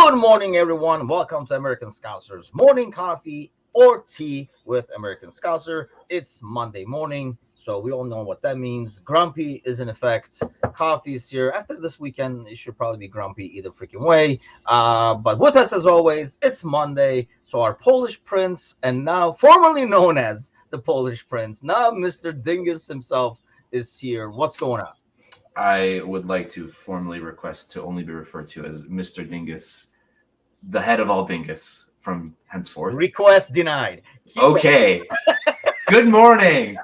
Good morning, everyone. Welcome to American Scouser's morning coffee or tea with American Scouser. It's Monday morning, so we all know what that means. Grumpy is in effect. Coffee is here. After this weekend, it should probably be grumpy either freaking way. But with us, as always, it's Monday. So our Polish prince, and now formerly known as the Polish prince, now Mr. Dingus himself, is here. What's going on? I would like to formally request to only be referred to as Mr. Dingus, the head of all Dingus from henceforth. Request denied. Okay. Good morning.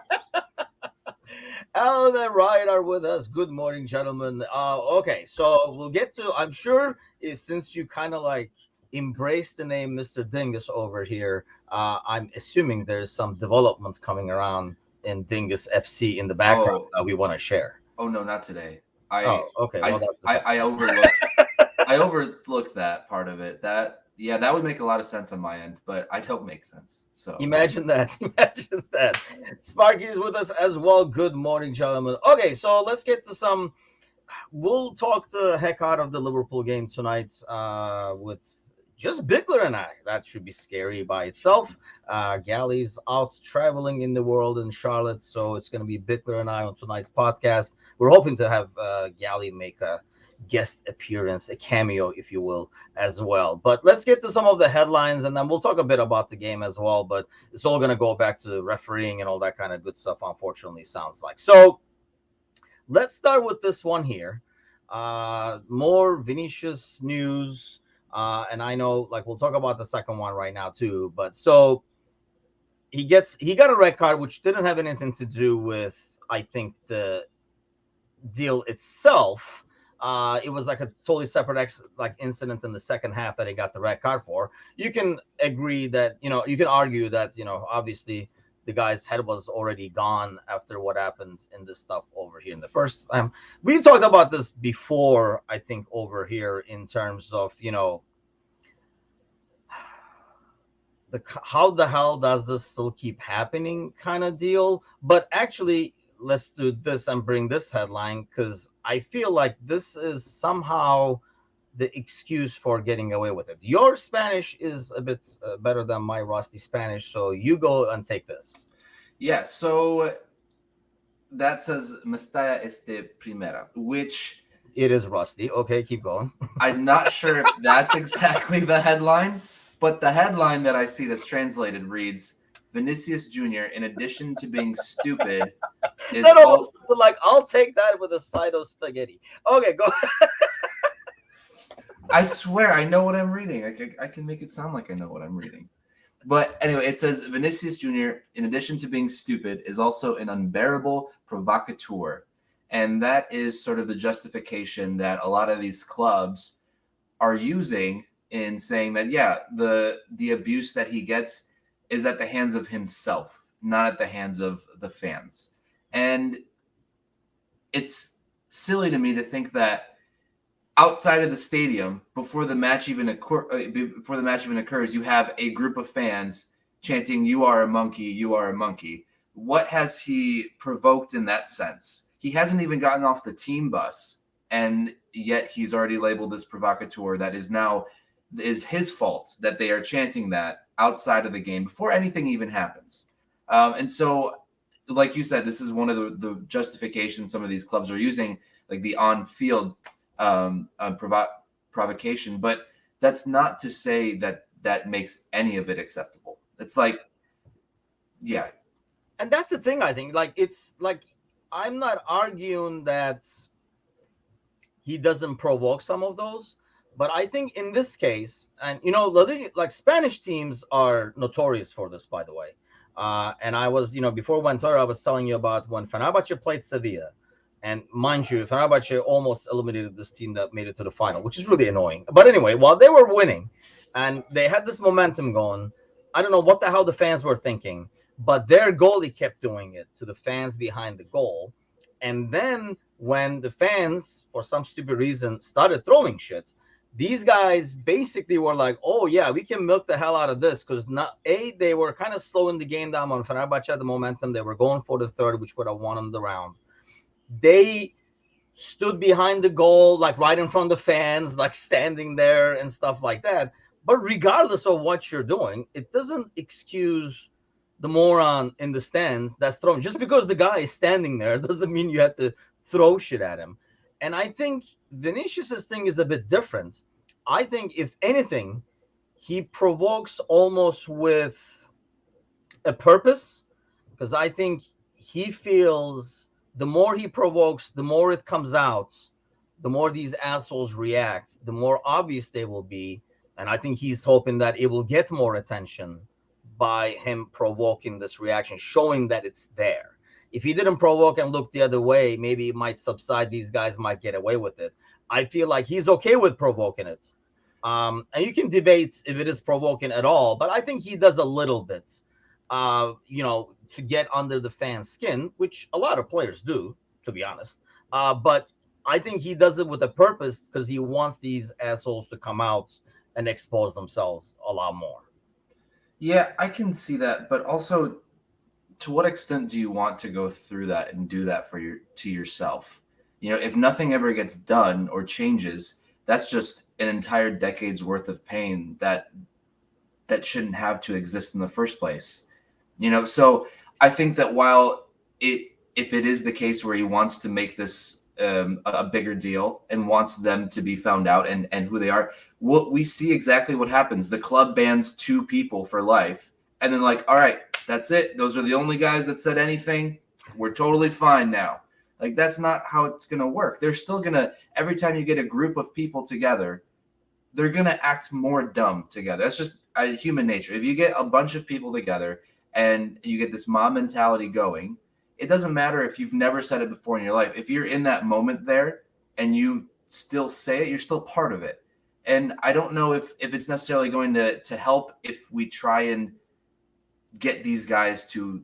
Alan and Ryan are with us. Good morning, gentlemen. Okay, so we'll get to. I'm sure since you kind of like embraced the name Mr. Dingus over here, I'm assuming there's some developments coming around in Dingus FC in the background that we want to share. Oh no, not today. Okay. Well, I overlooked. I overlooked that part of it. That would make a lot of sense on my end, but I don't make sense. So imagine that. Imagine that. Sparky is with us as well. Good morning, gentlemen. Okay, so let's get to some. We'll talk the heck out of the Liverpool game tonight with just Bickler and I. That should be scary by itself. Galley's out traveling in the world in Charlotte, so it's going to be Bickler and I on tonight's podcast. We're hoping to have Galley make a guest appearance, a cameo, if you will, as well. But let's get to some of the headlines, and then we'll talk a bit about the game as well. But it's all going to go back to refereeing and all that kind of good stuff, unfortunately, sounds like. So let's start with this one here. More Vinicius news. And I know, like, we'll talk about the second one right now too. But so he got a red card, which didn't have anything to do with, I think, the deal itself. It was like a totally separate incident in the second half that he got the red card for. You can agree that, you can argue that, obviously the guy's head was already gone after what happened in this stuff over here in the first time. We talked about this before, I think, over here in terms of, how the hell does this still keep happening kind of deal. But actually, let's do this and bring this headline, because I feel like this is somehow the excuse for getting away with it. Your Spanish is a bit better than my rusty Spanish, so you go and take this. Yeah, so that says Mestalla primera, which... It is rusty. Okay, keep going. I'm not sure if that's exactly the headline, but the headline that I see that's translated reads, Vinicius Jr., in addition to being stupid, is also like, I'll take that with a side of spaghetti. Okay, go ahead. I swear I know what I'm reading. I can make it sound like I know what I'm reading. But anyway, it says Vinicius Jr., in addition to being stupid, is also an unbearable provocateur. And that is sort of the justification that a lot of these clubs are using in saying that, yeah, the abuse that he gets is at the hands of himself, not at the hands of the fans. And it's silly to me to think that outside of the stadium, before the match even occurs, you have a group of fans chanting, "You are a monkey, you are a monkey." What has he provoked in that sense? He hasn't even gotten off the team bus, and yet he's already labeled this provocateur. That is his fault that they are chanting that outside of the game before anything even happens. And so, like you said, this is one of the justifications some of these clubs are using, like the on-field provocation. But that's not to say that makes any of it acceptable. It's like, yeah. And that's the thing, I think. Like, it's like, I'm not arguing that he doesn't provoke some of those, but I think in this case, and like Spanish teams are notorious for this, by the way. And I was, before Ventura, I was telling you about when Fenerbahce played Sevilla. And mind you, Fenerbahce almost eliminated this team that made it to the final, which is really annoying. But anyway, while they were winning and they had this momentum going, I don't know what the hell the fans were thinking, but their goalie kept doing it to the fans behind the goal. And then when the fans, for some stupid reason, started throwing shit, these guys basically were like, oh, yeah, we can milk the hell out of this, because they were kind of slowing the game down on Fenerbahce at the momentum. They were going for the third, which would have won them the round. They stood behind the goal, like right in front of the fans, like standing there and stuff like that. But regardless of what you're doing, it doesn't excuse the moron in the stands that's throwing. Just because the guy is standing there doesn't mean you have to throw shit at him. And I think Vinicius's thing is a bit different. I think, if anything, he provokes almost with a purpose, because I think he feels the more he provokes, the more it comes out, the more these assholes react, the more obvious they will be. And I think he's hoping that it will get more attention by him provoking this reaction, showing that it's there. If he didn't provoke and look the other way, maybe it might subside. These guys might get away with it. I feel like he's okay with provoking it. And you can debate if it is provoking at all, but I think he does a little bit, to get under the fan's skin, which a lot of players do, to be honest. But I think he does it with a purpose, because he wants these assholes to come out and expose themselves a lot more. Yeah, I can see that, but also, to what extent do you want to go through that and do that to yourself? If nothing ever gets done or changes, that's just an entire decade's worth of pain that shouldn't have to exist in the first place. So I think that while if it is the case where he wants to make this a bigger deal and wants them to be found out and who they are, we see exactly what happens. The club bans 2 people for life, and then like, all right, that's it. Those are the only guys that said anything. We're totally fine now. Like, that's not how it's going to work. They're still going to, every time you get a group of people together, they're going to act more dumb together. That's just human nature. If you get a bunch of people together and you get this mob mentality going, it doesn't matter if you've never said it before in your life. If you're in that moment there and you still say it, you're still part of it. And I don't know if it's necessarily going to help if we try and get these guys to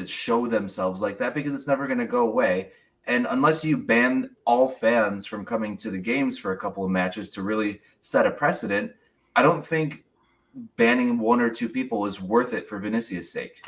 show themselves like that, because it's never going to go away. And unless you ban all fans from coming to the games for a couple of matches to really set a precedent, I don't think banning 1 or 2 people is worth it for Vinicius' sake.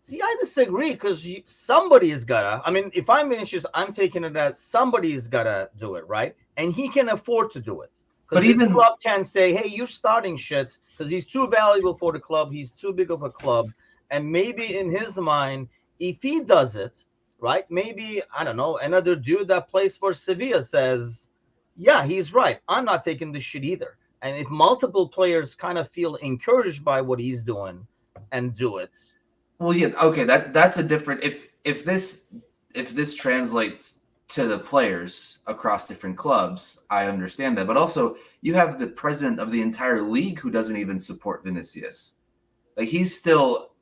See, I disagree, because somebody is gotta. I mean, if I'm Vinicius, I'm taking it that somebody's gotta do it, right? And he can afford to do it. But even club can say, "Hey, you're starting shit," because he's too valuable for the club. He's too big of a club. And maybe in his mind, if he does it, right, maybe, I don't know, another dude that plays for Sevilla says, yeah, he's right. I'm not taking this shit either. And if multiple players kind of feel encouraged by what he's doing and do it. Well, yeah, okay, that's a different, if this translates to the players across different clubs, I understand that. But also, you have the president of the entire league who doesn't even support Vinicius. Like, he's still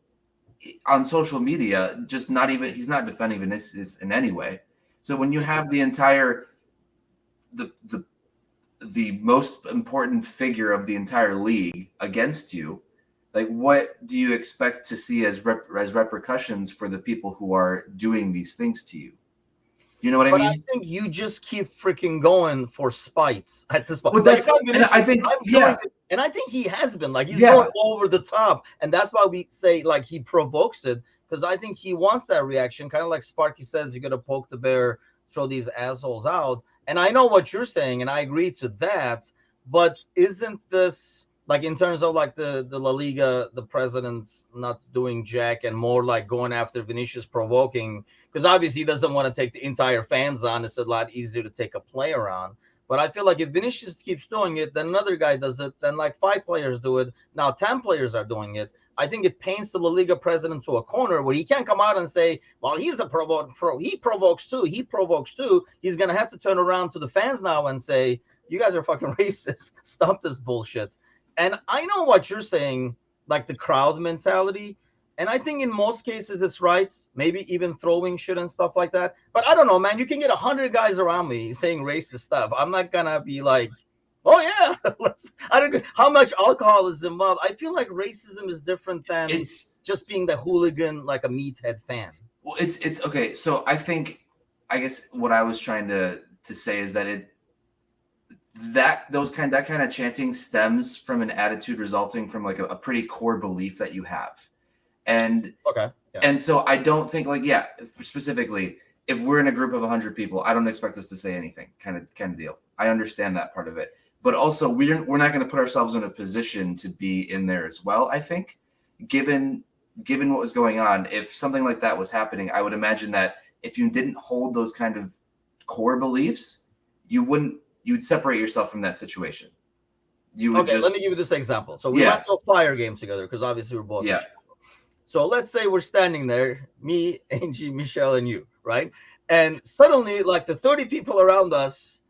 on social media, just not even, he's not defending Vinicius in any way. So when you have the entire the most important figure of the entire league against you, like, what do you expect to see as repercussions for the people who are doing these things to you? Do you know what I mean? I think you just keep freaking going for spite at this point. Well, that's, and I think, yeah. And I think he has been, like, he's going over the top. And that's why we say, like, he provokes it, because I think he wants that reaction. Kind of like Sparky says, you're going to poke the bear, throw these assholes out. And I know what you're saying, and I agree to that. But isn't this, like, in terms of, like, the La Liga, the president's not doing jack and more like going after Vinicius, provoking, because obviously he doesn't want to take the entire fans on. It's a lot easier to take a player on. But I feel like if Vinicius keeps doing it, then another guy does it, then like 5 players do it. Now 10 players are doing it. I think it paints the La Liga president to a corner where he can't come out and say, well, he's a pro. He provokes too. He provokes too. He's going to have to turn around to the fans now and say, you guys are fucking racist. Stop this bullshit. And I know what you're saying, like the crowd mentality. And I think in most cases it's right, maybe even throwing shit and stuff like that. But I don't know, man. You can get 100 guys around me saying racist stuff. I'm not going to be like, oh, yeah. I don't know how much alcohol is involved. I feel like racism is different than it's just being the hooligan, like a meathead fan. Well, it's okay. So I guess what I was trying to say is that that kind of chanting stems from an attitude resulting from like a pretty core belief that you have. And okay, yeah. And so I don't think, like, yeah, specifically, if we're in a group of 100 people, I don't expect us to say anything, kind of deal. I understand that part of it, but also we're not going to put ourselves in a position to be in there as well. I think, given what was going on, if something like that was happening, I would imagine that if you didn't hold those kind of core beliefs, you'd separate yourself from that situation. You would let me give you this example. So we Yeah. went to a fire game together because obviously we're both in Yeah. Chicago. So let's say we're standing there, me, Angie, Michelle, and you, right? And suddenly, like the 30 people around us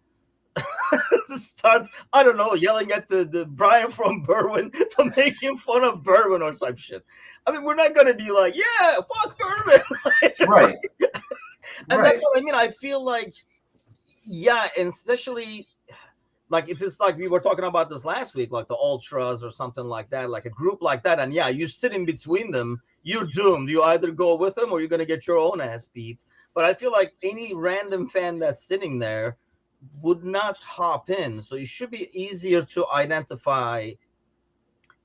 start, I don't know, yelling at the Brian from Berwyn to make him fun of Berwyn or some shit. I mean, we're not gonna be like, yeah, fuck Berwyn. Right. And Right. that's what I mean. I feel like, yeah, and especially like if it's like we were talking about this last week, like the ultras or something like that, like a group like that, and yeah, you sit in between them, you're doomed. You either go with them or you're gonna get your own ass beat. But I feel like any random fan that's sitting there would not hop in, so it should be easier to identify.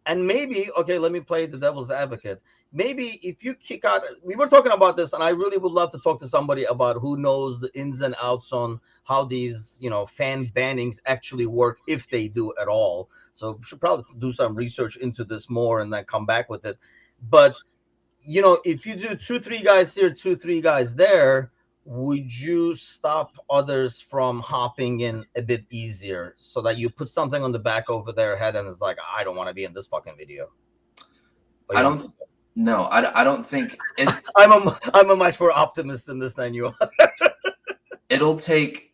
And maybe, okay, let me play the devil's advocate. Maybe if you kick out, we were talking about this, and I really would love to talk to somebody about who knows the ins and outs on how these, fan bannings actually work, if they do at all. So we should probably do some research into this more and then come back with it. But, if you do 2-3 guys here, 2-3 guys there, would you stop others from hopping in a bit easier so that you put something on the back over their head and it's like, I don't want to be in this fucking video? I don't think it. I'm a much more optimist in this than you are. It'll take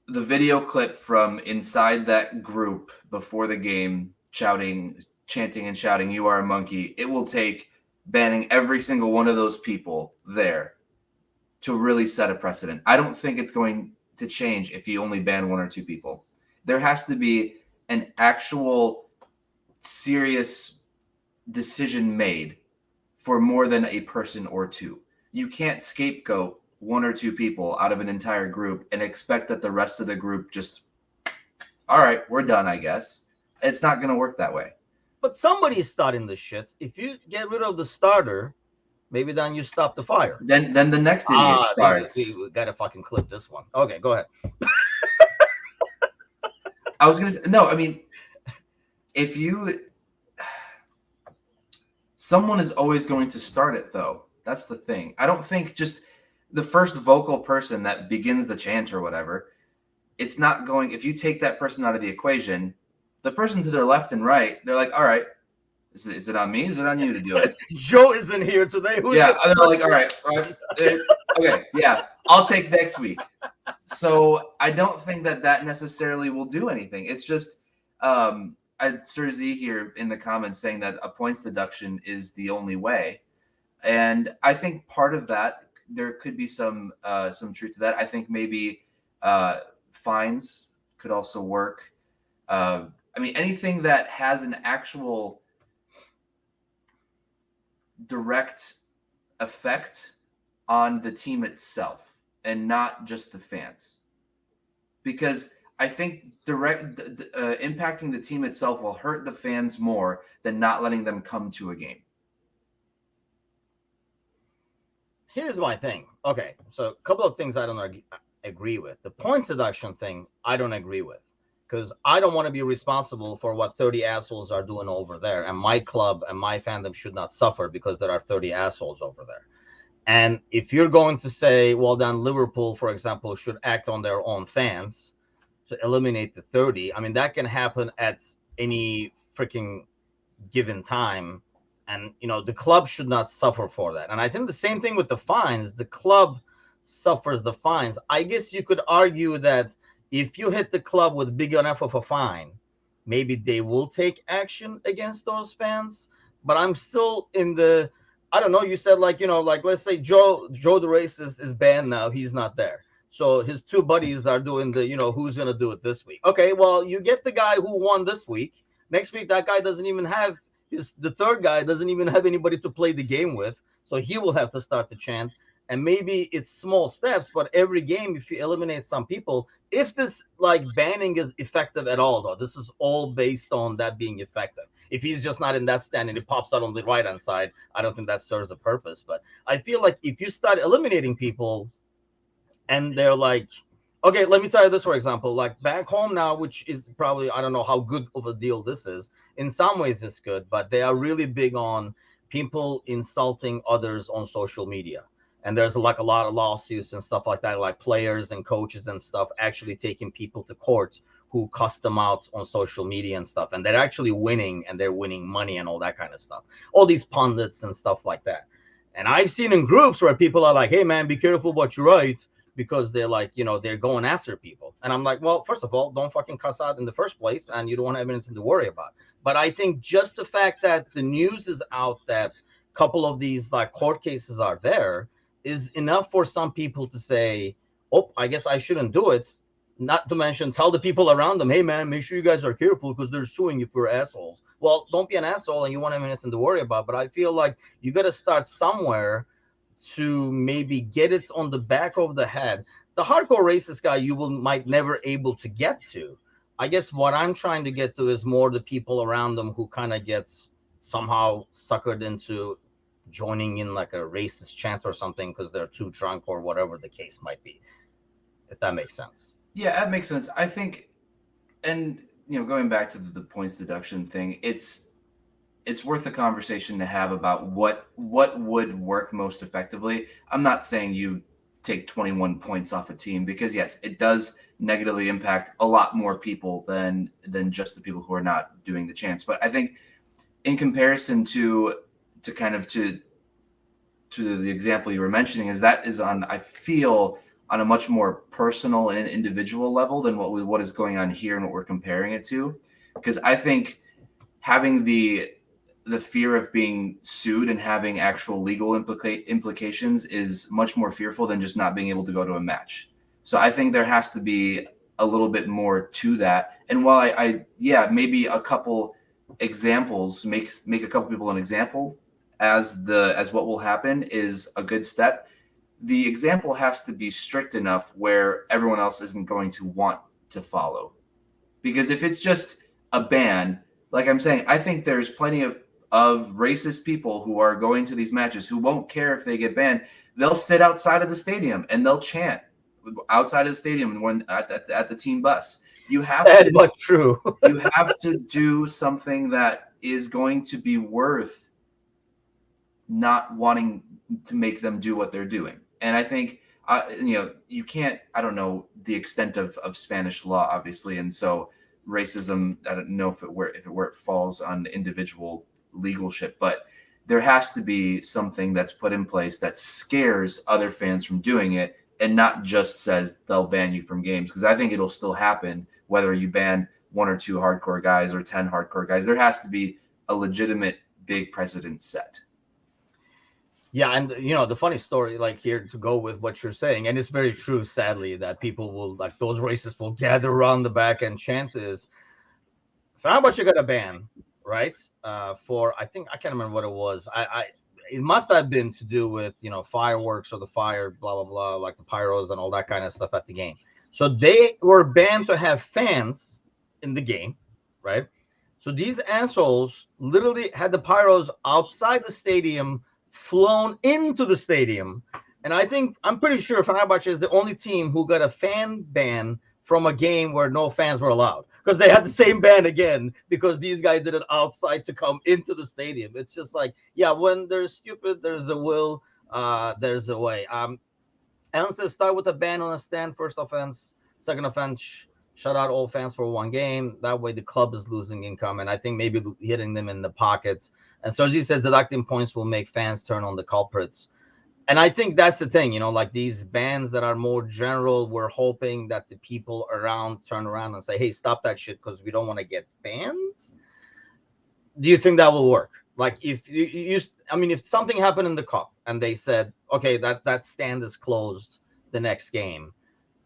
the video clip from inside that group before the game, chanting and shouting, "You are a monkey." It will take banning every single one of those people there to really set a precedent. I don't think it's going to change if you only ban 1 or 2 people. There has to be an actual serious decision made for more than a person or two. You can't scapegoat 1 or 2 people out of an entire group and expect that the rest of the group just, all right, we're done, I guess. It's not going to work that way. But somebody's starting this shit. If you get rid of the starter, maybe then you stop the fire. Then the next idiot starts. We gotta fucking clip this one. Okay, go ahead. I was gonna say, no, I mean, if you, someone is always going to start it, though. That's the thing. I don't think just the first vocal person that begins the chant or whatever, it's not going, if you take that person out of the equation, the person to their left and right, they're like, all right, is it on me? Is it on you to do it? Joe isn't here today. Yeah, they're like, all right, okay, yeah, I'll take next week. So I don't think that necessarily will do anything. It's just Sir Z here in the comments saying that a points deduction is the only way, and I think part of that, there could be some truth to that. I think maybe fines could also work. I mean, anything that has an actual direct effect on the team itself and not just the fans, because I think impacting the team itself will hurt the fans more than not letting them come to a game. Here's my thing. Okay, so a couple of things I don't agree with. The points deduction thing, I don't agree with, because I don't want to be responsible for what 30 assholes are doing over there. And my club and my fandom should not suffer because there are 30 assholes over there. And if you're going to say, well, then Liverpool, for example, should act on their own fans to eliminate the 30, I mean, that can happen at any freaking given time. And, the club should not suffer for that. And I think the same thing with the fines. The club suffers the fines. I guess you could argue that if you hit the club with big enough of a fine, maybe they will take action against those fans. But I'm still in the, I don't know, you said like let's say Joe the racist is banned now. He's not there. So his 2 buddies are doing the, who's going to do it this week. Okay, well, you get the guy who won this week. Next week, that guy doesn't even have the third guy doesn't even have anybody to play the game with. So he will have to start the chant. And maybe it's small steps, but every game, if you eliminate some people, if this banning is effective at all, though, this is all based on that being effective. If he's just not in that stand and it pops out on the right-hand side, I don't think that serves a purpose. But I feel like if you start eliminating people, and they're like, okay, let me tell you this, for example, like back home now, which is probably, I don't know how good of a deal this is. In some ways it's good, but they are really big on people insulting others on social media. And there's like a lot of lawsuits and stuff like that, like players and coaches and stuff actually taking people to court who cuss them out on social media and stuff, and they're actually winning, and they're winning money and all that kind of stuff, all these pundits and stuff like that. And I've seen in groups where people are like, hey man, be careful what you write, because they're like, they're going after people. And I'm like, well, first of all, don't fucking cuss out in the first place, and you don't have anything to worry about. But I think just the fact that the news is out that a couple of these like court cases are there is enough for some people to say, oh, I guess I shouldn't do it. Not to mention, tell the people around them, hey man, make sure you guys are careful because they're suing you for assholes. Well, don't be an asshole and you won't have anything to worry about. But I feel like you got to start somewhere to maybe get it on the back of the head. The hardcore racist guy you might never able to get to. I guess what I'm trying to get to is more the people around them who kind of gets somehow suckered into joining in like a racist chant or something because they're too drunk or whatever the case might be. If that makes sense. Yeah, that makes sense. I think, and going back to the points deduction thing, it's worth a conversation to have about what would work most effectively. I'm not saying you take 21 points off a team, because yes, it does negatively impact a lot more people than just the people who are not doing the chants. But I think in comparison to the example you were mentioning, is that is on, I feel, on a much more personal and individual level than what is going on here and what we're comparing it to. Because I think having the fear of being sued and having actual legal implications is much more fearful than just not being able to go to a match. So I think there has to be a little bit more to that. And while I maybe a couple examples, make a couple people an example as what will happen is a good step. The example has to be strict enough where everyone else isn't going to want to follow. Because if it's just a ban, like I'm saying, I think there's plenty of racist people who are going to these matches who won't care if they get banned. They'll sit outside of the stadium and they'll chant outside of the stadium when at the team bus. You have Sad but true. You have to do something that is going to be worth not wanting to make them do what they're doing. And I think you can't, I don't know the extent of Spanish law, obviously, and so racism, I don't know if it falls on individual legal shit, but there has to be something that's put in place that scares other fans from doing it, and not just says they'll ban you from games, because I think it'll still happen whether you ban 1 or 2 hardcore guys or 10 hardcore guys. There has to be a legitimate big precedent set. Yeah, and the funny story, like here to go with what you're saying, and it's very true, sadly, that people will, like those racists will gather around the back and chant is, how much you got a ban, right? For, I think, I can't remember what it was. It must have been to do with fireworks or the fire, blah blah blah, like the pyros and all that kind of stuff at the game. So they were banned to have fans in the game, right? So these assholes literally had the pyros outside the stadium, flown into the stadium. And I'm pretty sure Fenerbahce is the only team who got a fan ban from a game where no fans were allowed, because they had the same ban again because these guys did it outside to come into the stadium. It's just like, yeah, when there's stupid, there's a will, there's a way. Alan says start with a ban on a stand, first offense, second offense, shut out all fans for 1 game. That way the club is losing income, and I think maybe hitting them in the pockets. And Sergi says deducting points will make fans turn on the culprits. And I think that's the thing, like these bans that are more general, we're hoping that the people around turn around and say, hey, stop that shit because we don't want to get banned. Do you think that will work? Like if if something happened in the cup and they said, okay, that stand is closed the next game,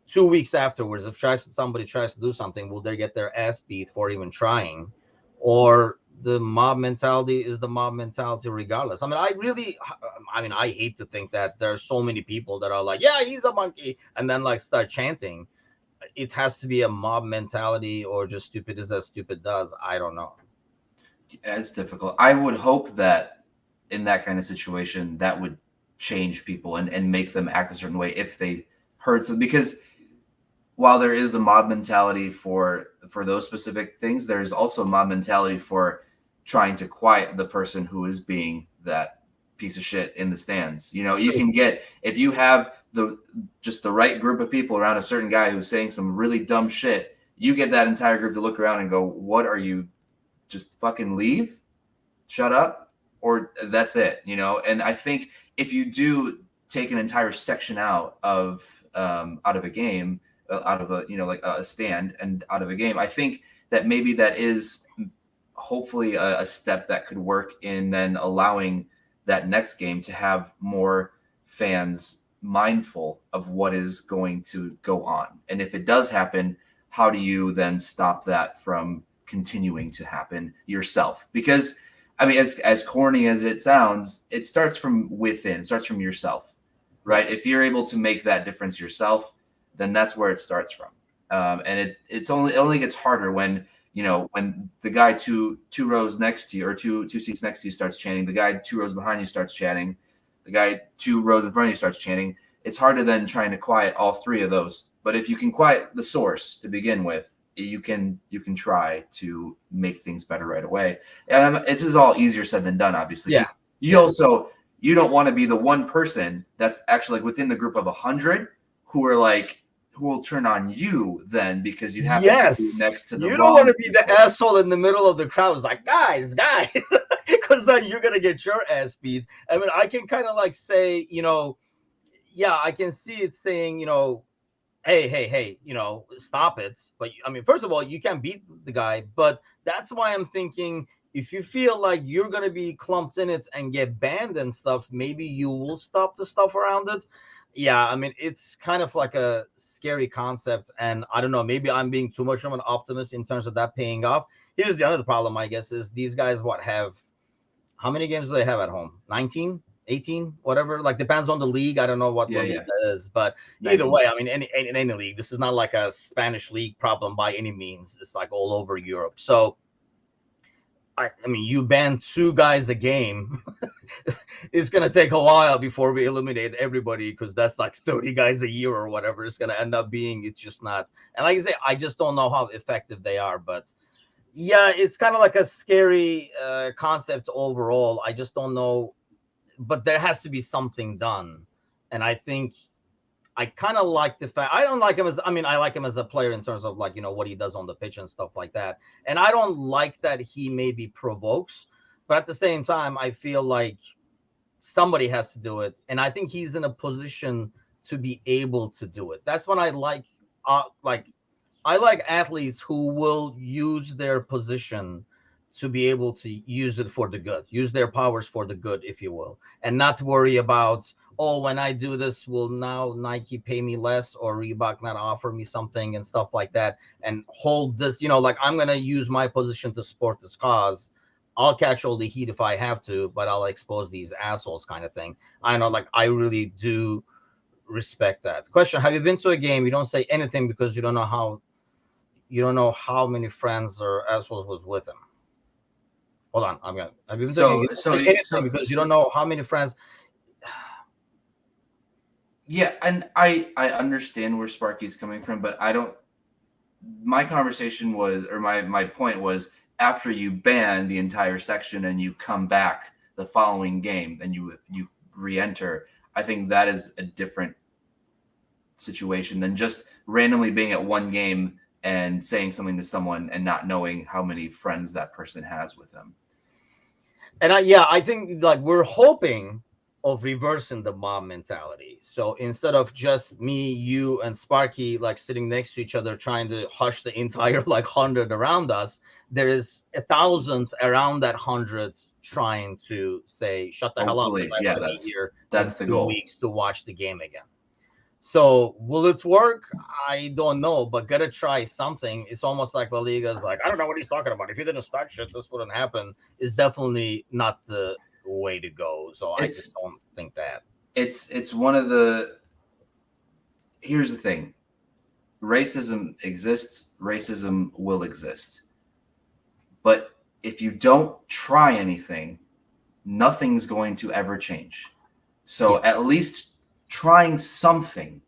2 weeks afterwards, if somebody tries to do something, will they get their ass beat for even trying? Or the mob mentality is the mob mentality regardless? I hate to think that there are so many people that are like, yeah, he's a monkey, and then like start chanting. It has to be a mob mentality, or just stupid is as stupid does. I don't know. It's difficult. I would hope that in that kind of situation, that would change people and make them act a certain way if they hurts because while there is a mob mentality for those specific things, there's also a mob mentality for trying to quiet the person who is being that piece of shit in the stands. You know, you can get, if you have the right group of people around a certain guy who's saying some really dumb shit, you get that entire group to look around and go, what are you, just fucking leave, shut up, or that's it, you know? And I think if you do take an entire section out of a game, out of a, you know, like a stand and out of a game, I think that maybe that is hopefully a step that could work in then allowing that next game to have more fans mindful of what is going to go on. And if it does happen, how do you then stop that from continuing to happen yourself? Because I mean, as corny as it sounds, it starts from within, it starts from yourself, right? If you're able to make that difference yourself, then that's where it starts from. And it only gets harder when, you know, when the guy two rows next to you or two seats next to you starts chanting, the guy 2 rows behind you starts chanting, the guy 2 rows in front of you starts chanting. It's harder than trying to quiet all 3 of those. But if you can quiet the source to begin with, you can try to make things better right away. And this is all easier said than done, obviously. Yeah. You don't want to be the one person that's actually like within the group of 100 who are like, who will turn on you then because you have to be next to the you don't want to be the asshole in the middle of the crowd. It's like, guys, because then you're gonna get your ass beat. I mean, I can kind of like say, you know, yeah, I can see it saying, you know, hey, you know, stop it. But I mean, first of all, you can't beat the guy, but that's why I'm thinking if you feel like you're gonna be clumped in it and get banned and stuff, maybe you will stop the stuff around it. Yeah, I mean, it's kind of like a scary concept, and I don't know, maybe I'm being too much of an optimist in terms of that paying off. Here's the other problem, I guess, is these guys have how many games do they have at home? 19, 18, whatever. Like, depends on the league. I don't know what league that is, but 19. Either way, I mean, in any league, this is not like a Spanish league problem by any means. It's like all over Europe. So I mean, you ban 2 guys a game. It's going to take a while before we eliminate everybody because that's like 30 guys a year or whatever it's going to end up being. It's just not. And like I say, I just don't know how effective they are. But yeah, it's kind of like a scary concept overall. I just don't know. But there has to be something done. And I think I kind of like the fact I don't like him as I like him as a player in terms of like, you know, what he does on the pitch and stuff like that. And I don't like that he maybe provokes, but at the same time, I feel like somebody has to do it. And I think he's in a position to be able to do it. That's when I like athletes who will use their position to be able to use it for the good, use their powers for the good, if you will, and not worry about, oh, when I do this, will now Nike pay me less or Reebok not offer me something and stuff like that, and hold this, you know, like I'm going to use my position to support this cause. I'll catch all the heat if I have to, but I'll expose these assholes kind of thing. I know, like, I really do respect that. Question, have you been to a game? You don't say anything because you don't know how many friends or assholes was with him. Hold on, I'm gonna. Have you been to because you don't know how many friends. Yeah, and I understand where Sparky's coming from, but I don't. My conversation was, or my point was, after you ban the entire section and you come back the following game and you re-enter, I think that is a different situation than just randomly being at one game and saying something to someone and not knowing how many friends that person has with them. And I think like we're hoping of reversing the mob mentality. So instead of just me, you, and Sparky like sitting next to each other trying to hush the entire like 100 around us, there is 1,000 around that 100 trying to say, shut the hell up. Yeah, that's the goal. 2 weeks to watch the game again. So will it work? I don't know, but gotta try something. It's almost like La Liga's like, I don't know what he's talking about. If you didn't start shit, this wouldn't happen. Is definitely not the way to go. So I just don't think that. It's one of the. Here's the thing: racism exists. Racism will exist. But if you don't try anything, nothing's going to ever change. So at least trying something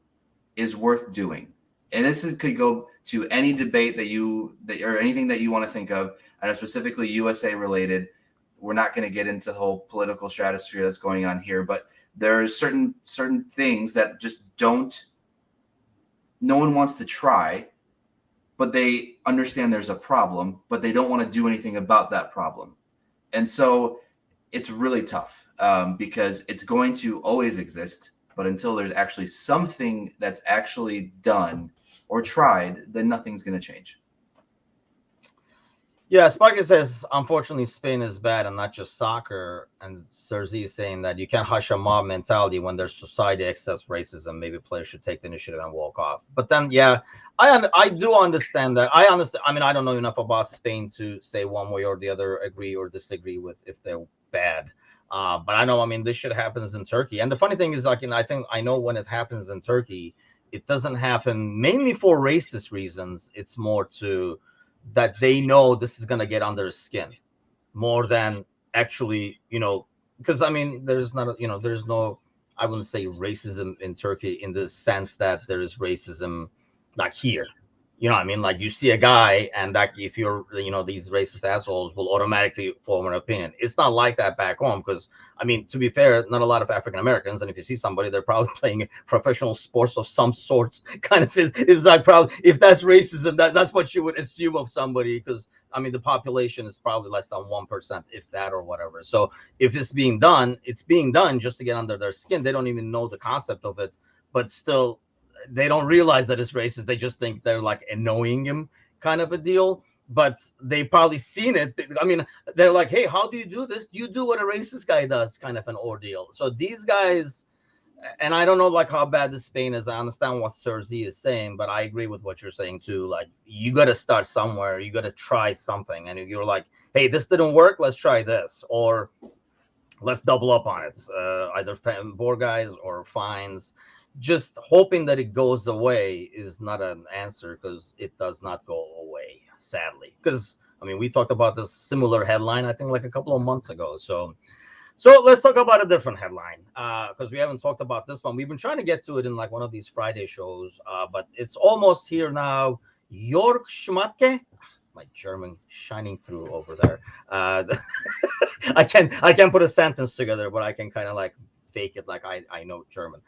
is worth doing. And could go to any debate or anything that you want to think of. I know specifically USA related. We're not going to get into the whole political stratosphere that's going on here, but there are certain things that just no one wants to try, but they understand there's a problem, but they don't want to do anything about that problem. And so it's really tough because it's going to always exist, but until there's actually something that's actually done or tried, then nothing's going to change. Yeah, Sparky says, unfortunately, Spain is bad and not just soccer. And Sergi is saying that you can't hush a mob mentality when there's society excess racism. Maybe players should take the initiative and walk off. But then, yeah, I do understand that. I understand. I mean, I don't know enough about Spain to say one way or the other, agree or disagree with if they're bad. But I know, I mean, this shit happens in Turkey. And the funny thing is, like, I know when it happens in Turkey, it doesn't happen mainly for racist reasons. It's more that they know this is going to get under his skin more than actually, because I mean, there's no, I wouldn't say racism in Turkey in the sense that there is racism like here. You know what I mean? Like you see a guy and that if you're, these racist assholes will automatically form an opinion. It's not like that back home because, I mean, to be fair, not a lot of African Americans. And if you see somebody, they're probably playing professional sports of some sorts. Kind of is like probably, if that's racism, that's what you would assume of somebody because, I mean, the population is probably less than 1%, if that or whatever. So if it's being done just to get under their skin. They don't even know the concept of it, but still, they don't realize that it's racist. They just think they're like annoying him kind of a deal, but they probably seen it. I mean, they're like, hey, how do you do this? You do what a racist guy does, kind of an ordeal. So these guys, and I don't know like how bad this Spain is. I understand what Sergi is saying, but I agree with what you're saying too. Like you got to start somewhere. You got to try something. And you're like, hey, this didn't work. Let's try this. Or let's double up on it. Either more guys or fines. Just hoping that it goes away is not an answer because it does not go away, sadly. Because, I mean, we talked about this similar headline, I think, like a couple of months ago. So let's talk about a different headline because we haven't talked about this one. We've been trying to get to it in like one of these Friday shows, but it's almost here now. Jörg Schmatke. My German shining through over there. I can't put a sentence together, but I can kind of like fake it like I know German.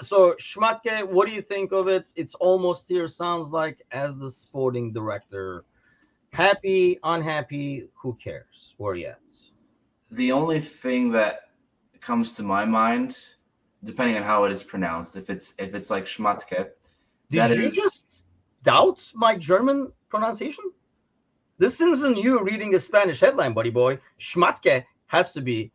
So Schmatke, what do you think of it? It's almost here. Sounds like as the sporting director. Happy, unhappy, who cares? Where are you at? The only thing that comes to my mind, depending on how it is pronounced, if it's like Schmatke, Did you just doubt my German pronunciation? This isn't you reading a Spanish headline, buddy boy. Schmatke has to be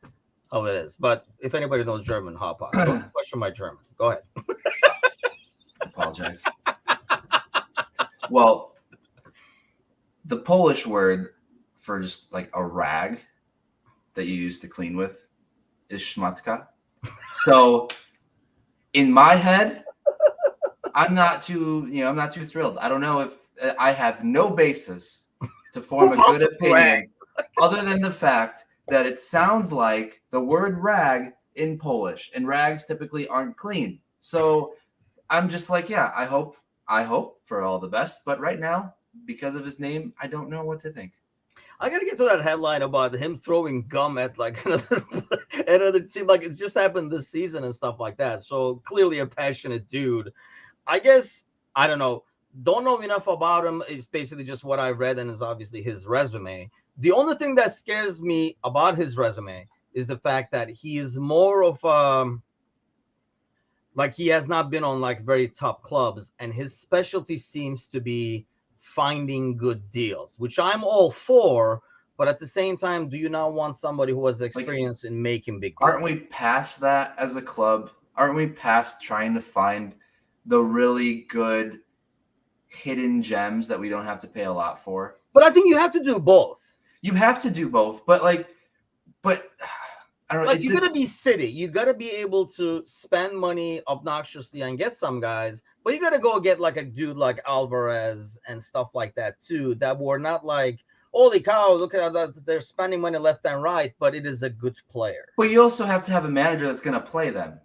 how it is. But if anybody knows German, hop on. Don't question my German. Go ahead. I apologize. Well, the Polish word for just like a rag that you use to clean with is szmatka. So in my head, I'm not too thrilled. I don't know if I have no basis to form a good opinion other than the fact that it sounds like the word rag in Polish, and rags typically aren't clean. So I'm just like, yeah, I hope for all the best. But right now, because of his name, I don't know what to think. I gotta get to that headline about him throwing gum at like another team. Like it's just happened this season and stuff like that. So clearly a passionate dude. I guess I don't know enough about him. It's basically just what I read, and is obviously his resume. The only thing that scares me about his resume is the fact that he is more of like he has not been on like very top clubs, and his specialty seems to be finding good deals, which I'm all for. But at the same time, do you not want somebody who has experience in making big deals? Aren't we past that as a club? Aren't we past trying to find the really good hidden gems that we don't have to pay a lot for? But I think you have to do both. You have to do both, but I don't know. Like you gotta be City. You gotta be able to spend money obnoxiously and get some guys, but you gotta go get like a dude like Alvarez and stuff like that too. That were not like, holy cow, look at that, they're spending money left and right, but it is a good player. But you also have to have a manager that's gonna play them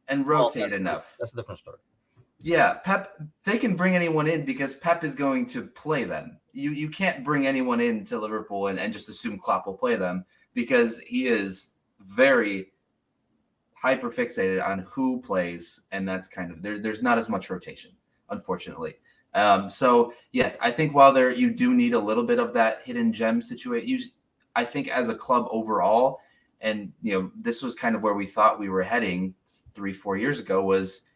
and rotate enough. That's a different story. Yeah, Pep, they can bring anyone in because Pep is going to play them. You can't bring anyone into Liverpool and just assume Klopp will play them because he is very hyper fixated on who plays, and that's kind of there's not as much rotation, unfortunately. So yes, I think while there you do need a little bit of that hidden gem situation, I think as a club overall, and this was kind of where we thought we were heading 3-4 years ago, was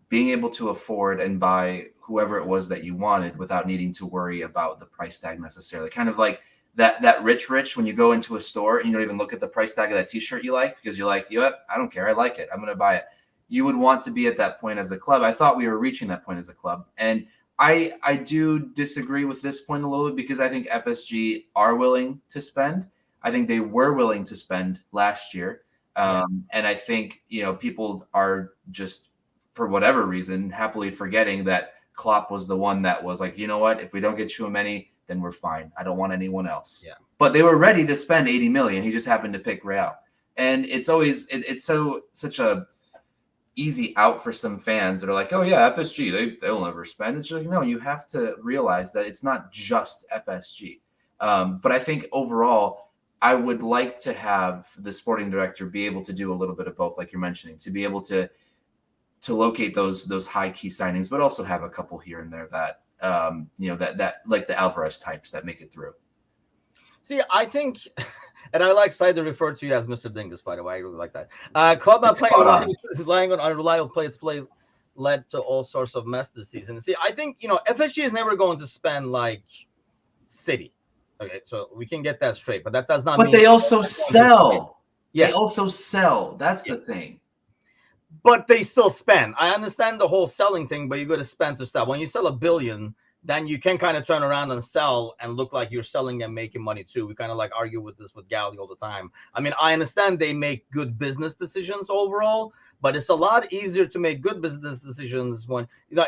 being able to afford and buy whoever it was that you wanted without needing to worry about the price tag necessarily. Kind of like that rich when you go into a store and you don't even look at the price tag of that t-shirt you like because you're like, you know what? I don't care. I like it. I'm going to buy it. You would want to be at that point as a club. I thought we were reaching that point as a club. And I do disagree with this point a little bit because I think FSG are willing to spend. I think they were willing to spend last year. And I think, people are just, for whatever reason, happily forgetting that Klopp was the one that was like, you know what? If we don't get Tchouaméni, then we're fine. I don't want anyone else. Yeah. But they were ready to spend 80 million. He just happened to pick Real. And it's always it's such a easy out for some fans that are like, oh yeah, FSG, they'll never spend. It's like, no, you have to realize that it's not just FSG. But I think overall, I would like to have the sporting director be able to do a little bit of both, like you're mentioning, to be able to locate those high key signings, but also have a couple here and there that that like the Alvarez types that make it through. See, I think, and I like Said to refer to you as Mr. Dingus, by the way. I really like that. Club not relying on unreliable play led to all sorts of mess this season. See, I think FSG is never going to spend like City. Okay, so we can get that straight, but that does not. But mean they also sell. Yeah, they also sell. That's the thing. But they still spend. I understand the whole selling thing, but you got to spend to sell. When you sell $1 billion, then you can kind of turn around and sell and look like you're selling and making money too. We kind of like argue with this with Gally all the time. I mean, I understand they make good business decisions overall, but it's a lot easier to make good business decisions when,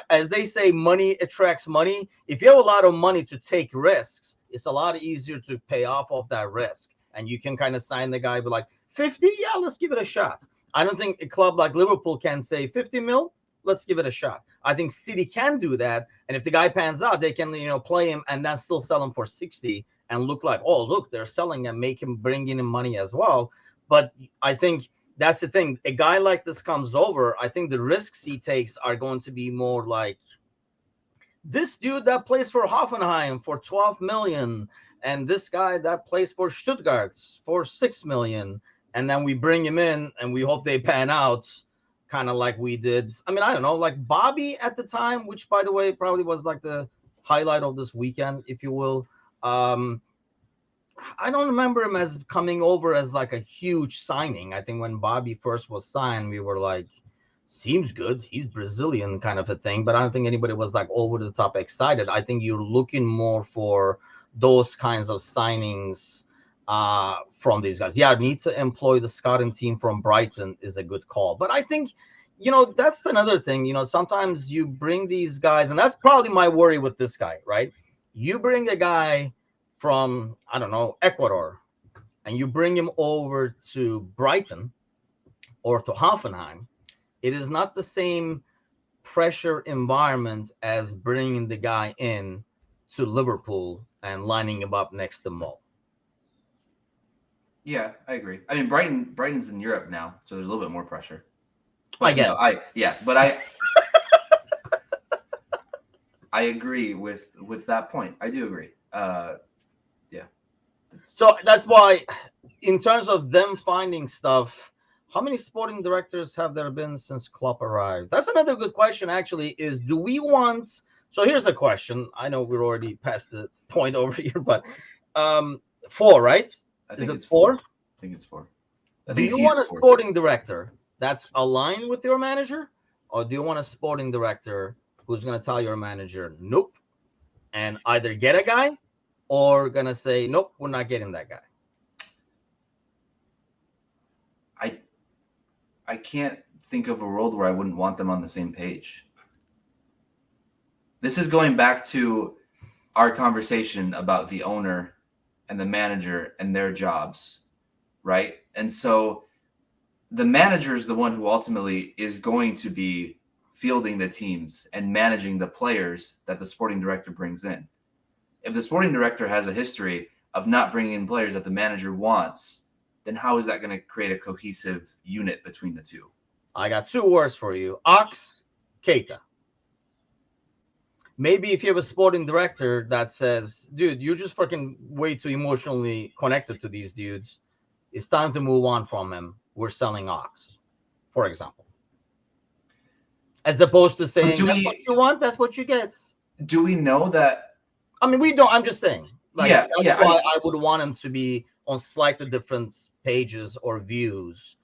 as they say, money attracts money. If you have a lot of money to take risks, it's a lot easier to pay off of that risk. And you can kind of sign the guy, be like, 50? Yeah, let's give it a shot. I don't think a club like Liverpool can say 50 mil. Let's give it a shot. I think City can do that, and if the guy pans out, they can play him and then still sell him for 60 and look like, oh look, they're selling and make him bring in money as well. But I think that's the thing. A guy like this comes over. I think the risks he takes are going to be more like this dude that plays for Hoffenheim for 12 million, and this guy that plays for Stuttgart for 6 million. And then we bring him in and we hope they pan out kind of like we did. I mean, I don't know, like Bobby at the time, which by the way, probably was like the highlight of this weekend, if you will. I don't remember him as coming over as like a huge signing. I think when Bobby first was signed, we were like, seems good. He's Brazilian kind of a thing, but I don't think anybody was like over the top excited. I think you're looking more for those kinds of signings from these guys. Yeah, need to employ the scouting team from Brighton is a good call. But I think, that's another thing. Sometimes you bring these guys, and that's probably my worry with this guy, right? You bring a guy from, I don't know, Ecuador, and you bring him over to Brighton or to Hoffenheim. It is not the same pressure environment as bringing the guy in to Liverpool and lining him up next to Mo. Yeah, I agree. I mean, Brighton's in Europe now, so there's a little bit more pressure. But, I guess. But I agree with that point. I do agree. Yeah. So that's why, in terms of them finding stuff, how many sporting directors have there been since Klopp arrived? That's another good question, actually, is do we want... So here's the question. I know we're already past the point over here, but 4, right? I think it's 4? I think it's 4. Do you want a sporting director that's aligned with your manager, or do you want a sporting director who's going to tell your manager, nope, and either get a guy or going to say, nope, we're not getting that guy? I can't think of a world where I wouldn't want them on the same page. This is going back to our conversation about the owner and the manager and their jobs, right? And so the manager is the one who ultimately is going to be fielding the teams and managing the players that the sporting director brings in. If the sporting director has a history of not bringing in players that the manager wants, then how is that going to create a cohesive unit between the two? I got 2 words for you: Ox, Keita. Maybe if you have a sporting director that says, dude, you're just fucking way too emotionally connected to these dudes, it's time to move on from him. We're selling Ox, for example. As opposed to saying, that's what you want, that's what you get. Do we know that? I mean, we don't. I'm just saying. Like, Yeah. that's why I would want him to be on slightly different pages or views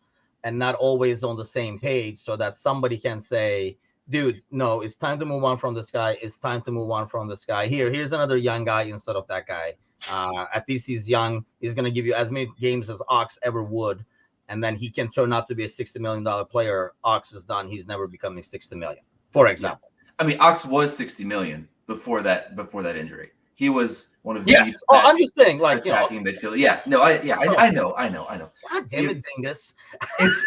and not always on the same page, so that somebody can say, dude, no, it's time to move on from this guy. It's time to move on from this guy. Here's another young guy instead of that guy. At least he's young. He's going to give you as many games as Ox ever would. And then he can turn out to be a $60 million player. Ox is done. He's never becoming $60 million, for example. I mean, Ox was $60 million before that injury. He was one of the best I'm just saying, like, attacking midfield. Yeah, no, I know. God damn it, Dingus! It's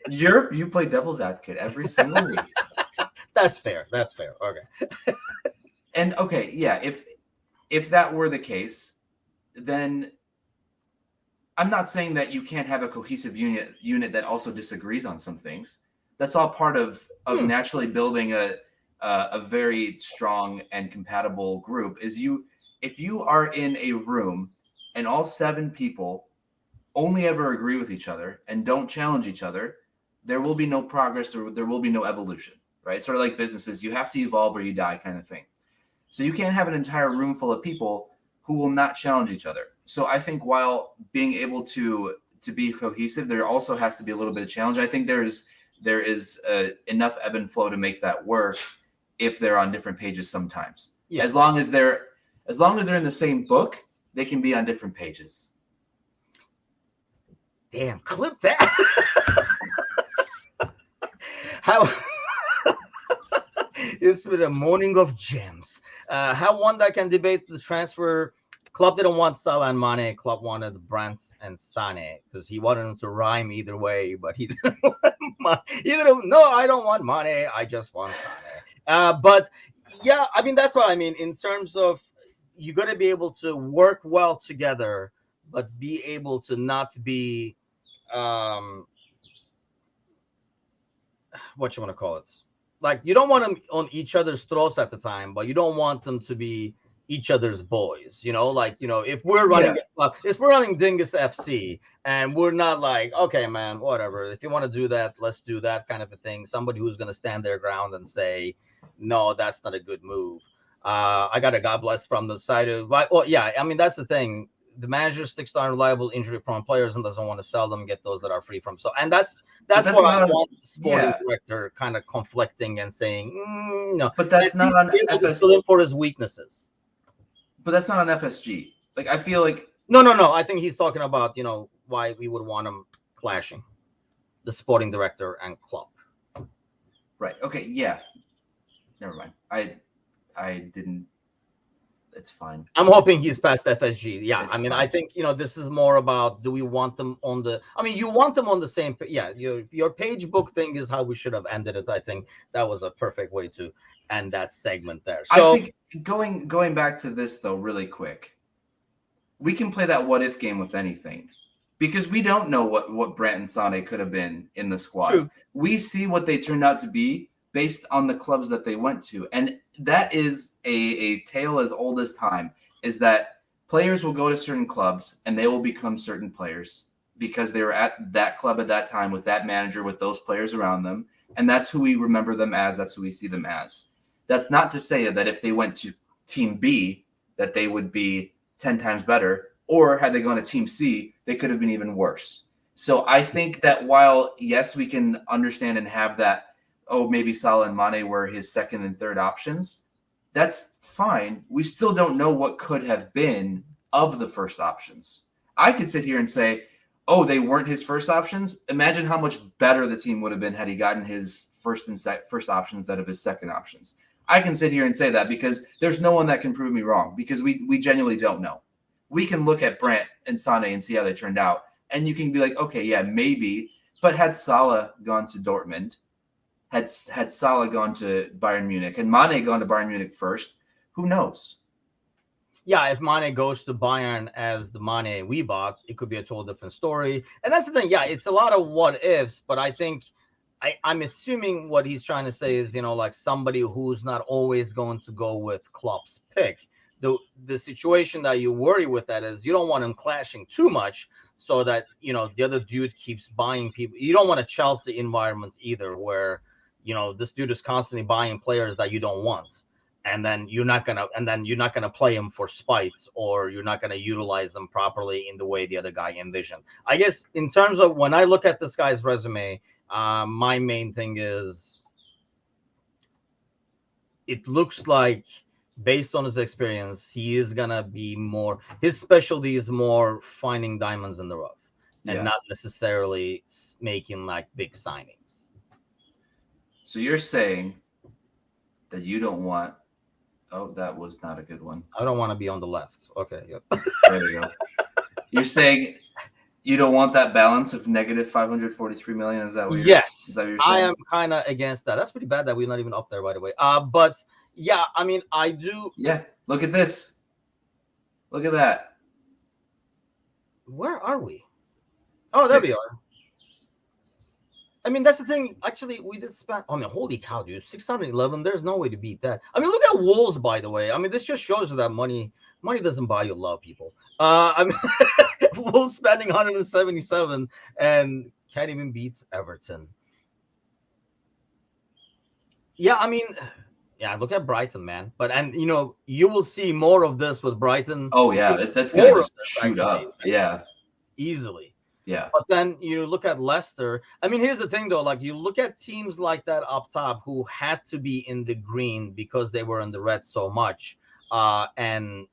you play devil's advocate every single week. That's fair. Okay. And okay, yeah, if that were the case, then I'm not saying that you can't have a cohesive unit that also disagrees on some things. That's all part of naturally building a very strong and compatible group. If you are in a room and all 7 people only ever agree with each other and don't challenge each other, there will be no progress or there will be no evolution, right? Sort of like businesses, you have to evolve or you die kind of thing. So you can't have an entire room full of people who will not challenge each other. So I think while being able to be cohesive, there also has to be a little bit of challenge. I think there is enough ebb and flow to make that work if they're on different pages sometimes. Yeah. As long as they're in the same book, they can be on different pages. Damn, clip that. How it's been a morning of gems. How one that can debate the transfer. Club didn't want Salah and Mane. Club wanted Brandt and Sane because he wanted them to rhyme either way, but he didn't want no, I don't want Mane. I just want Sane. But yeah, I mean, that's what I mean in terms of you got to be able to work well together, but be able to not be what you want to call it. Like, you don't want them on each other's throats at the time, but you don't want them to be each other's boys, if we're running if we're running Dingus FC and we're not like, okay, man, whatever, if you want to do that, let's do that kind of a thing. Somebody who's going to stand their ground and say, no, that's not a good move. I got a God bless from the side of, I mean, that's the thing. The manager sticks to unreliable, injury-prone players and doesn't want to sell them, get those that are free from. So, and that's what I want the sporting director kind of conflicting and saying, no. But that's not on FSG for his weaknesses. But that's not on FSG. Like, I feel like no. I think he's talking about why we would want them clashing, the sporting director and club. Right. Okay. Yeah. Never mind. I didn't. It's fine. I'm hoping he's past FSG. Yeah. It's fine. I think this is more about, do we want them on the? I mean, you want them on the same. Yeah. Your page book thing is how we should have ended it. I think that was a perfect way to end that segment there. So I think going back to this though, really quick, we can play that what if game with anything, because we don't know what Brandt and Sane could have been in the squad. True. We see what they turned out to be based on the clubs that they went to, and that is a tale as old as time. Is that players will go to certain clubs and they will become certain players because they were at that club at that time with that manager, with those players around them, and that's who we remember them as. That's who we see them as. That's not to say that if they went to Team B, that they would be 10 times better, or had they gone to Team C, they could have been even worse. So I think that while, yes, we can understand and have that, maybe Salah and Mane were his second and third options, that's fine. We still don't know what could have been of the first options. I could sit here and say, they weren't his first options. Imagine how much better the team would have been had he gotten his first options instead of his second options. I can sit here and say that because there's no one that can prove me wrong, because we genuinely don't know. We can look at Brandt and Sane and see how they turned out, and you can be like, okay, yeah, maybe. But had Salah gone to Dortmund, Had Salah gone to Bayern Munich and Mane gone to Bayern Munich first, who knows? Yeah, if Mane goes to Bayern as the Mane we bought, it could be a total different story. And that's the thing. Yeah, it's a lot of what ifs, but I think I'm assuming what he's trying to say is, like somebody who's not always going to go with Klopp's pick. The situation that you worry with that is you don't want him clashing too much so that, the other dude keeps buying people. You don't want a Chelsea environment either where, this dude is constantly buying players that you don't want. And then you're not gonna play him for spite, or you're not gonna utilize them properly in the way the other guy envisioned. I guess in terms of when I look at this guy's resume, my main thing is it looks like based on his experience, he is gonna be more. His specialty is more finding diamonds in the rough, and not necessarily making like big signings. So you're saying that you don't want. Oh, that was not a good one. I don't want to be on the left. Okay, yep. There we go. You're saying you don't want that balance of negative 543 million? Is that what you're, yes, is that what you're saying? I am kind of against that. That's pretty bad that we're not even up there, by the way. But yeah, I mean, I do. Yeah, look at this. Look at that. Where are we? Oh, there we are. I mean, that's the thing. Actually, we did spend. I mean, holy cow, dude! 611. There's no way to beat that. I mean, look at Wolves, by the way. I mean, this just shows you that money doesn't buy you love, people. I mean, Wolves spending 177 and can't even beat Everton. Yeah, I mean, yeah. Look at Brighton, man. You will see more of this with Brighton. Oh yeah, that's gonna just shoot up. Yeah, easily. Yeah. But then you look at Leicester. I mean, here's the thing, though. Like, you look at teams like that up top who had to be in the green because they were in the red so much. And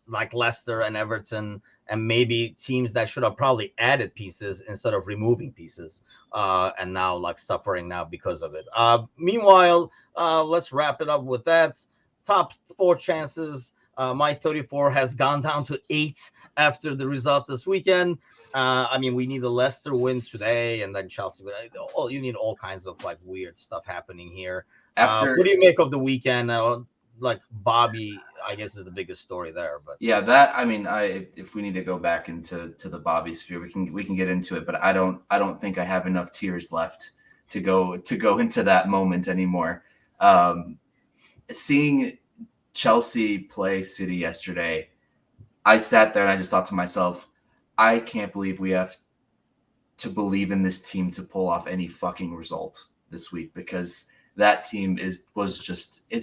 like Leicester and Everton and maybe teams that should have probably added pieces instead of removing pieces. And now, like, suffering now because of it. Meanwhile, let's wrap it up with that. Top 4 chances. My 34 has gone down to 8 after the result this weekend. I mean, we need a Leicester win today, and then Chelsea. You need all kinds of like weird stuff happening here. What do you make of the weekend? Like Bobby, I guess, is the biggest story there. But yeah, that I mean, if we need to go back into the Bobby sphere, we can get into it. But I don't think I have enough tears left to go into that moment anymore. Seeing Chelsea play City yesterday, I sat there and I just thought to myself, I can't believe we have to believe in this team to pull off any fucking result this week, because that team it's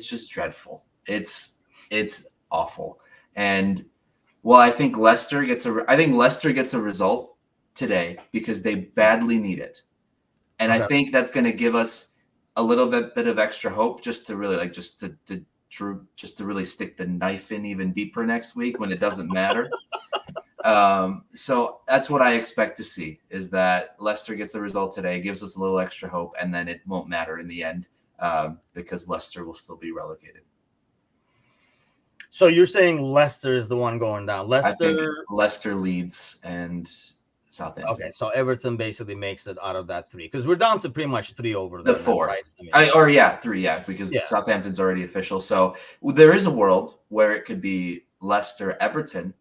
just dreadful. It's awful. And well, I think Leicester gets a result today because they badly need it. And okay. I think that's going to give us a little bit of extra hope just to really just to really stick the knife in even deeper next week when it doesn't matter. So that's what I expect to see, is that Leicester gets a result today, gives us a little extra hope, and then it won't matter in the end because Leicester will still be relegated. So you're saying Leicester is the one going down? I think Leicester, Leeds, and Southampton. Okay, so Everton basically makes it out of that 3, because we're down to pretty much 3 over there. The 4, right? 3, because Southampton's already official. So there is a world where it could be Leicester, Everton,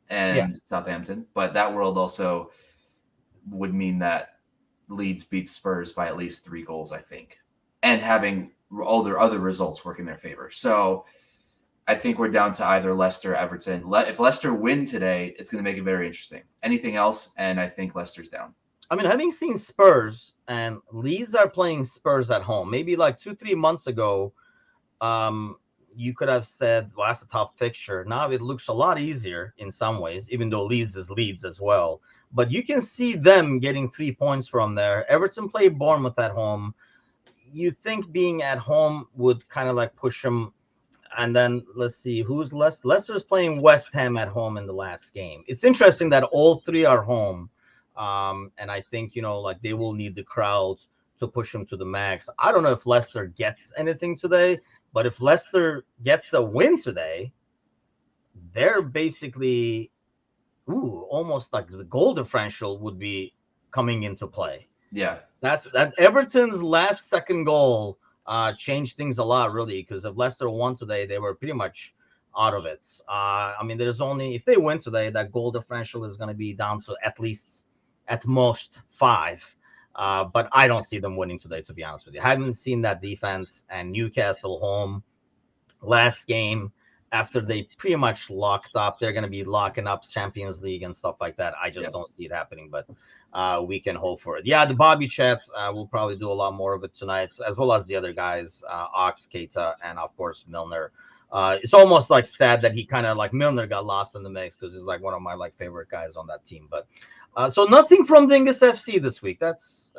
and Southampton, but that world also would mean that Leeds beats Spurs by at least 3 goals, I think, and having all their other results work in their favor. So I think we're down to either Leicester, Everton. If Leicester win today, it's going to make it very interesting. Anything else, and I think Leicester's down. I mean, having seen Spurs, and Leeds are playing Spurs at home, maybe like 2-3 months ago, you could have said, well, that's a top fixture. Now it looks a lot easier in some ways, even though Leeds is Leeds as well. But you can see them getting 3 points from there. Everton play Bournemouth at home. You think being at home would kind of like push them. And then let's see, who's Leicester? Leicester's playing West Ham at home in the last game. It's interesting that all 3 are home. And I think, like they will need the crowd to push them to the max. I don't know if Leicester gets anything today. But if Leicester gets a win today, they're basically, almost like the goal differential would be coming into play. Yeah. That Everton's last second goal changed things a lot, really, because if Leicester won today, they were pretty much out of it. I mean, there's only, if they win today, that goal differential is going to be down to at most 5. But I don't see them winning today, to be honest with you. I haven't seen that defense, and Newcastle home last game, after they pretty much locked up, they're going to be locking up Champions League and stuff like that. I just don't see it happening, but we can hope for it. Yeah, the Bobby chats, we'll probably do a lot more of it tonight, as well as the other guys, Ox, Keita, and of course Milner. It's almost like sad that he kind of like Milner got lost in the mix, because he's like one of my like favorite guys on that team. But so nothing from Dingus FC this week. That's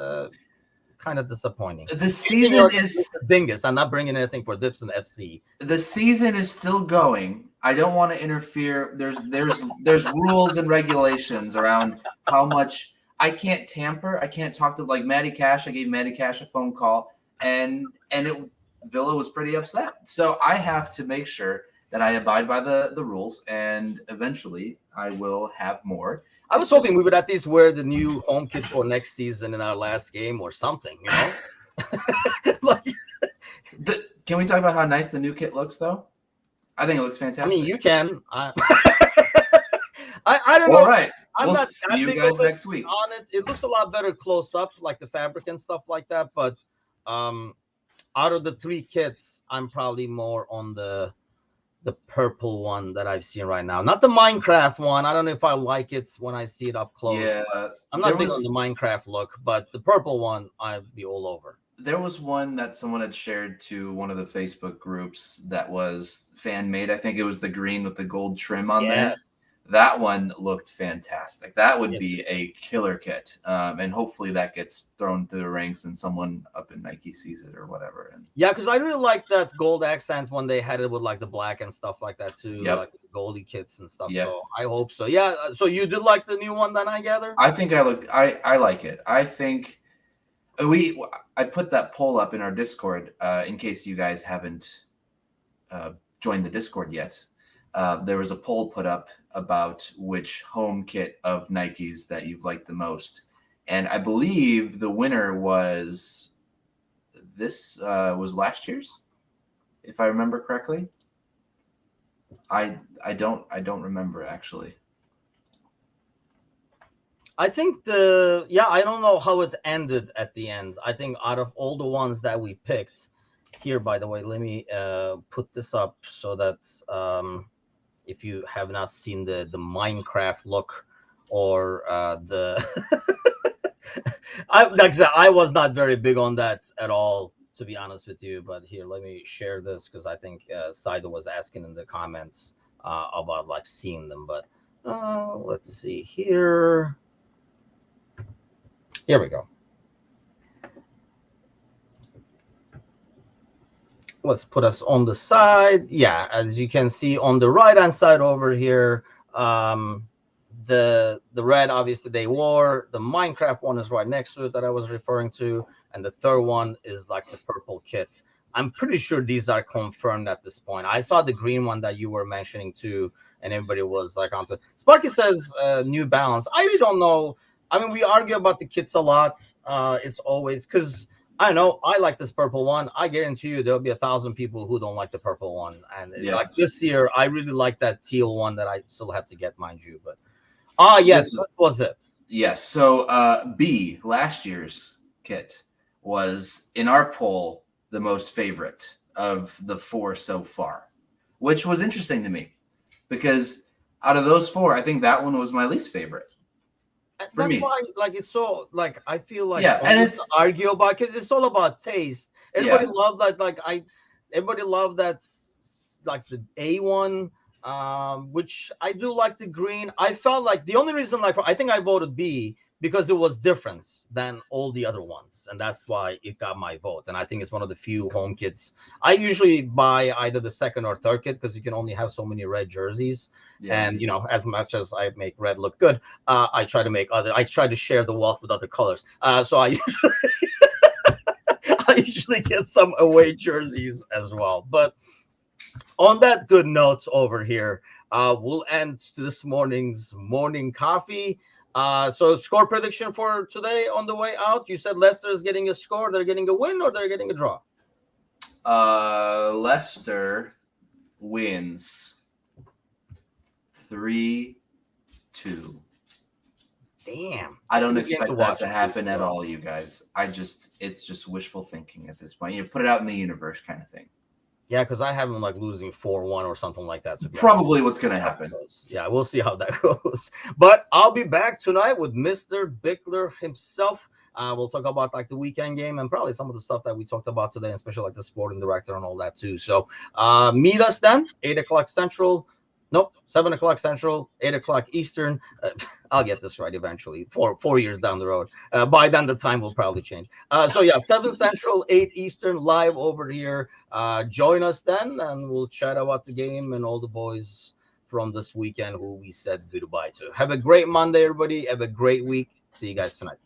kind of disappointing. The season is Dingus. I'm not bringing anything for Dips and FC. The season is still going. I don't want to interfere. There's rules and regulations around how much I can't tamper. I can't talk to like Matty Cash. I gave Matty Cash a phone call, and Villa was pretty upset. So I have to make sure that I abide by the rules, and eventually I will have more. I was hoping we would at least wear the new home kit for next season in our last game or something, you know? Can we talk about how nice the new kit looks, though? I think it looks fantastic. I mean, you can. I don't know. All right. We'll see you guys next week. On it, it looks a lot better close up, like the fabric and stuff like that. But out of the 3 kits, I'm probably more on the purple one that I've seen right now, not the Minecraft one. I don't know if I like it when I see it up close. Yeah, I'm not big on the Minecraft look, but the purple one I'd be all over. There was one that someone had shared to one of the Facebook groups that was fan made. I think it was the green with the gold trim on there. That one looked fantastic. That would be a killer kit. And hopefully that gets thrown through the ranks and someone up in Nike sees it or whatever. And yeah, because I really like that gold accent when they had it with like the black and stuff like that too. Like the Goldie kits and stuff. So I hope so. Yeah. So you did like the new one then, I gather? I think I like it. I think I put that poll up in our Discord in case you guys haven't joined the Discord yet. There was a poll put up about which home kit of Nike's that you've liked the most. And I believe the winner was last year's, if I remember correctly. I don't remember actually. I think I don't know how it ended at the end. I think out of all the ones that we picked here, by the way, let me put this up so that if you have not seen the Minecraft look or I was not very big on that at all, to be honest with you. But here, let me share this because I think Saido was asking in the comments about like seeing them. But let's see here. Here we go. Let's put us on the side. Yeah, as you can see on the right hand side over here, the red obviously they wore. The Minecraft one is right next to it that I was referring to, and the third one is like the purple kit. I'm pretty sure these are confirmed at this point. I saw the green one that you were mentioning too, and everybody was like onto it. Sparky says New Balance. I really don't know. I mean, we argue about the kits a lot. It's always because I know I like this purple one. I guarantee you there'll be 1,000 people who don't like the purple one. And like this year, I really like that teal one that I still have to get, mind you. But yes, what was it? Yes. So B, last year's kit, was in our poll the most favorite of the 4 so far, which was interesting to me because out of those 4, I think that one was my least favorite. That's me. Why, like, it's so like I feel like and it's argue about because it's all about taste. Everybody loved that. Everybody loved that, like the A one, which I do like the green. I felt like the only reason, like, I think I voted B because it was different than all the other ones, and that's why it got my vote. And I think it's one of the few home kits. I usually buy either the second or third kit because you can only have so many red jerseys. And you know, as much as I make red look good, I try to share the wealth with other colors. So I usually get some away jerseys as well. But on that good notes over here, we'll end this morning's morning coffee. So score prediction for today on the way out. You said Leicester is getting a score. They're getting a win or they're getting a draw? Leicester wins 3-2. Damn. I don't It's a good game expect to that watch. to happen at all, you guys. It's just wishful thinking at this point. You put it out in the universe kind of thing. Yeah, because I have them like losing 4-1 or something like that. To be Probably what's going to happen. Yeah, we'll see how that goes. But I'll be back tonight with Mr. Bickler himself. We'll talk about like the weekend game and probably some of the stuff that we talked about today, especially like the sporting director and all that too. So meet us then, 8 o'clock Central. Nope, 7 o'clock Central, 8 o'clock Eastern. I'll get this right eventually, 4 years down the road. By then, the time will probably change. So, yeah, 7 Central, 8 Eastern, live over here. Join us then, and we'll chat about the game and all the boys from this weekend who we said goodbye to. Have a great Monday, everybody. Have a great week. See you guys tonight.